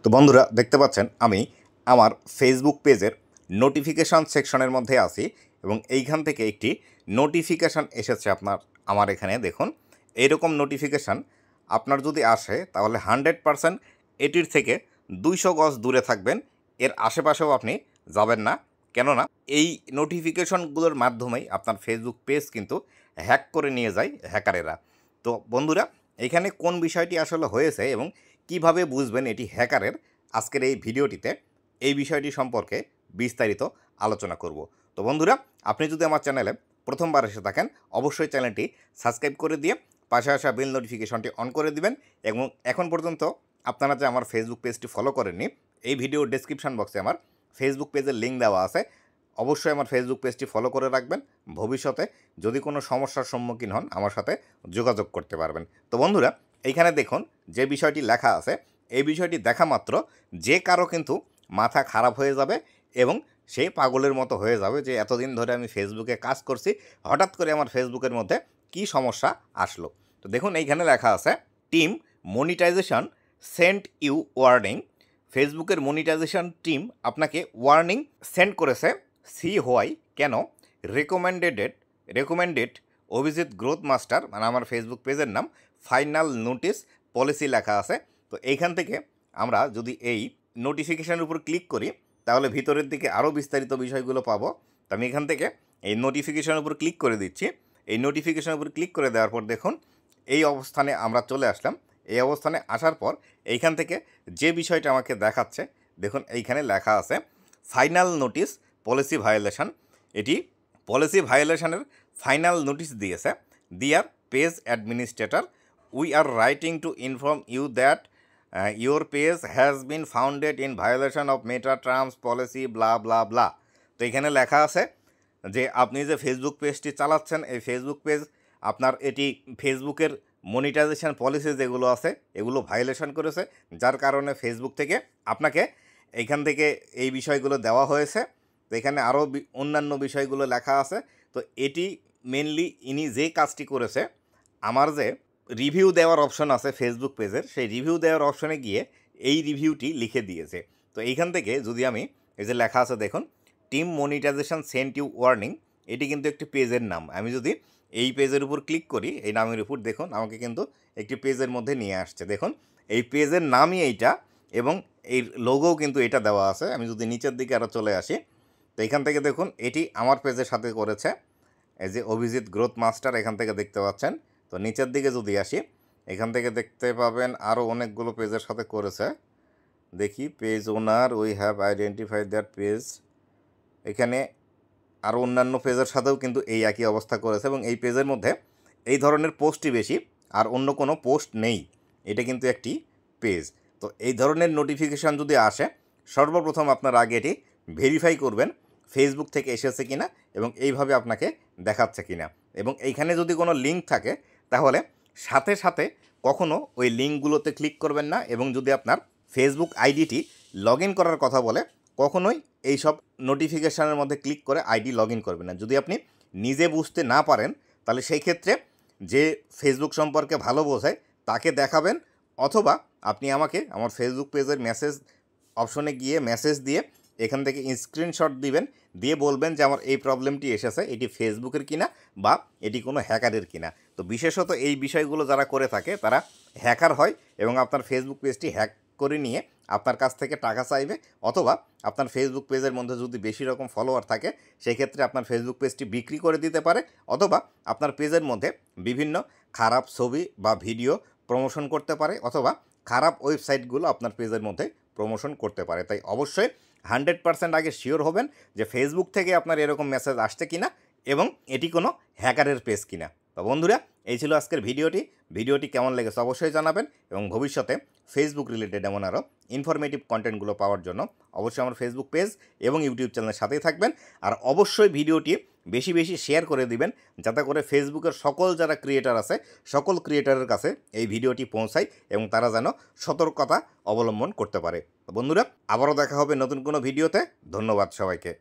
তো বন্ধুরা দেখতে পাচ্ছেন আমি আমার ফেসবুক পেজের নোটিফিকেশান সেকশনের মধ্যে আছি এবং এইখান থেকে একটি নোটিফিকেশান এসেছে আমার এখানে দেখুন। এইরকম নোটিফিকেশান আপনার যদি আসে তাহলে 100% এটির থেকে 200 গজ দূরে থাকবেন, এর আশেপাশেও আপনি যাবেন না। কেননা এই নোটিফিকেশনগুলোর মাধ্যমেই আপনার ফেসবুক পেজ কিন্তু হ্যাক করে নিয়ে যায় হ্যাকারেরা। তো বন্ধুরা এখানে কোন বিষয়টি আসলে হয়েছে এবং কিভাবে বুঝবেন এটি হ্যাকারের, আজকের এই ভিডিওটিতে এই বিষয়টি সম্পর্কে বিস্তারিত আলোচনা করব। তো বন্ধুরা আপনি যদি আমার চ্যানেলে প্রথমবার এসে থাকেন অবশ্যই চ্যানেলটি সাবস্ক্রাইব করে দিয়ে পাশে আসা বেল নোটিফিকেশনটি অন করে দিবেন এবং এখন পর্যন্ত আপনারা যে আমার ফেসবুক পেজটি ফলো করেননি, এই ভিডিওর ডেসক্রিপশন বক্সে আমার ফেসবুক পেজের লিঙ্ক দেওয়া আছে, অবশ্যই আমার ফেসবুক পেজটি ফলো করে রাখবেন। ভবিষ্যতে যদি কোনো সমস্যার সম্মুখীন হন আমার সাথে যোগাযোগ করতে পারবেন। তো বন্ধুরা এইখানে দেখুন যে বিষয়টি লেখা আছে, এই বিষয়টি দেখা মাত্র যে কারো কিন্তু মাথা খারাপ হয়ে যাবে এবং সে পাগলের মতো হয়ে যাবে যে এতদিন ধরে আমি ফেসবুকে কাজ করছি, হঠাৎ করে আমার ফেসবুকের মধ্যে কি সমস্যা আসলো। তো দেখুন এইখানে লেখা আছে team monetization sent you warning. ফেসবুকের মনিটাইজেশন টিম আপনাকে ওয়ার্নিং সেন্ড করেছে। সি হোয়াই কেন রেকমেন্ডেড অভিজিৎ গ্রোথ মাস্টার, মানে আমার ফেসবুক পেজের নাম, ফাইনাল নোটিস পলিসি লেখা আছে। তো এইখান থেকে আমরা যদি এই নোটিফিকেশানের উপর ক্লিক করি তাহলে ভিতরের দিকে আরও বিস্তারিত বিষয়গুলো পাবো। তো আমি এখান থেকে এই নোটিফিকেশানের উপর ক্লিক করে দিচ্ছি। এই নোটিফিকেশানের উপর ক্লিক করে দেওয়ার পর দেখুন এই অবস্থানে আমরা চলে আসলাম। এই অবস্থানে আসার পর এইখান থেকে যে বিষয়টা আমাকে দেখাচ্ছে দেখুন এইখানে লেখা আছে ফাইনাল নোটিস পলিসি ভায়োলেশন। এটি পলিসি ভায়োলেশনের ফাইনাল নোটিশ দিয়েছে। Dear page administrator, we are writing to inform you that your page has been founded in violation of Meta terms policy blah blah blah. তো এখানে লেখা আছে যে আপনি যে ফেসবুক পেজটি চালাচ্ছেন এই ফেসবুক পেজ আপনার এটি ফেসবুকের মনিটাইজেশন পলিসি যেগুলো আছে এগুলো ভায়োলেশন করেছে, যার কারণে ফেসবুক থেকে আপনাকে এইখান থেকে এই বিষয়গুলো দেওয়া হয়েছে। তো এখানে আরও অন্যান্য বিষয়গুলো লেখা আছে। তো এটি মেনলি ইনি যে কাজটি করেছে, আমার যে রিভিউ দেওয়ার অপশন আছে ফেসবুক পেজের, সেই রিভিউ দেওয়ার অপশনে গিয়ে এই রিভিউটি লিখে দিয়েছে। তো এইখান থেকে যদি আমি এই যে লেখা আছে দেখুন team monetization sent you warning, এটি কিন্তু একটি পেজের নাম। আমি যদি এই পেজের উপর ক্লিক করি এই নামের উপর দেখুন আমাকে কিন্তু একটি পেজের মধ্যে নিয়ে আসছে। দেখুন এই পেজের নামই এইটা এবং এই লোগোও কিন্তু এটা দেওয়া আছে। আমি যদি নিচের দিকে আরও চলে আসি তো এখান থেকে দেখুন এটি আমার পেজের সাথে করেছে এই যে অভিজিৎ গ্রোথ মাস্টার, এখান থেকে দেখতে পাচ্ছেন। তো নিচের দিকে যদি আসি এখান থেকে দেখতে পাবেন আরও অনেকগুলো পেজের সাথে করেছে। দেখি page owner, we have identified that page, এখানে আরও অন্যান্য পেজের সাথেও কিন্তু এই একই অবস্থা করেছে এবং এই পেজের মধ্যে এই ধরনের পোস্টই বেশি, আর অন্য কোনো পোস্ট নেই। এটা কিন্তু একটি পেজ। তো এই ধরনের নোটিফিকেশান যদি আসে সর্বপ্রথম আপনার আগে এটি ভেরিফাই করবেন ফেসবুক থেকে এসেছে কিনা এবং এইভাবে আপনাকে দেখাচ্ছে কিনা। এবং এইখানে যদি কোনো লিঙ্ক থাকে তাহলে সাথে সাথে কখনও ওই লিঙ্কগুলোতে ক্লিক করবেন না এবং যদি আপনার ফেসবুক আইডিটি লগ ইন করার কথা বলে কখনোই এইসব নোটিফিকেশানের মধ্যে ক্লিক করে আইডি লগ ইন করবেন না। যদি আপনি নিজে বুঝতে না পারেন তাহলে সেই ক্ষেত্রে যে ফেসবুক সম্পর্কে ভালো বোঝায় তাকে দেখাবেন, অথবা আপনি আমাকে আমার ফেসবুক পেজের মেসেজ অপশনে গিয়ে মেসেজ দিয়ে এখান থেকে স্ক্রিনশট দিবেন, দিয়ে বলবেন যে আমার এই প্রবলেমটি এসেছে, এটি ফেসবুকের কিনা বা এটি কোনো হ্যাকারের কিনা। তো বিশেষত এই বিষয়গুলো যারা করে থাকে তারা হ্যাকার হয় এবং আপনার ফেসবুক পেজটি হ্যাক করে নিয়ে আপনার কাছ থেকে টাকা চাইবে, অথবা আপনার ফেসবুক পেজের মধ্যে যদি বেশি রকম ফলোয়ার থাকে সেই ক্ষেত্রে আপনার ফেসবুক পেজটি বিক্রি করে দিতে পারে, অথবা আপনার পেজের মধ্যে বিভিন্ন খারাপ ছবি বা ভিডিও প্রমোশন করতে পারে, অথবা খারাপ ওয়েবসাইটগুলো আপনার পেজের মধ্যে প্রমোশন করতে পারে। তাই অবশ্যই 100% আগে শিওর হবেন যে ফেসবুক থেকে আপনার এরকম মেসেজ আসছে কিনা এবং এটি কোনো হ্যাকারের পেজ কিনা। তো বন্ধুরা এই ছিল আজকের ভিডিওটি কেমন লেগেছে অবশ্যই জানাবেন এবং ভবিষ্যতে ফেসবুক রিলেটেড এমন আরও ইনফরমেটিভ কন্টেন্টগুলো পাওয়ার জন্য অবশ্যই আমার ফেসবুক পেজ এবং ইউটিউব চ্যানেলের সাথেই থাকবেন। আর অবশ্যই ভিডিওটি বেশি বেশি শেয়ার করে দিবেন যাতে করে ফেসবুকের সকল যারা ক্রিয়েটার আছে সকল ক্রিয়েটারের কাছে এই ভিডিওটি পৌঁছায় এবং তারা যেন সতর্কতা অবলম্বন করতে পারে। বন্ধুরা আবারও দেখা হবে নতুন কোনো ভিডিওতে। ধন্যবাদ সবাইকে।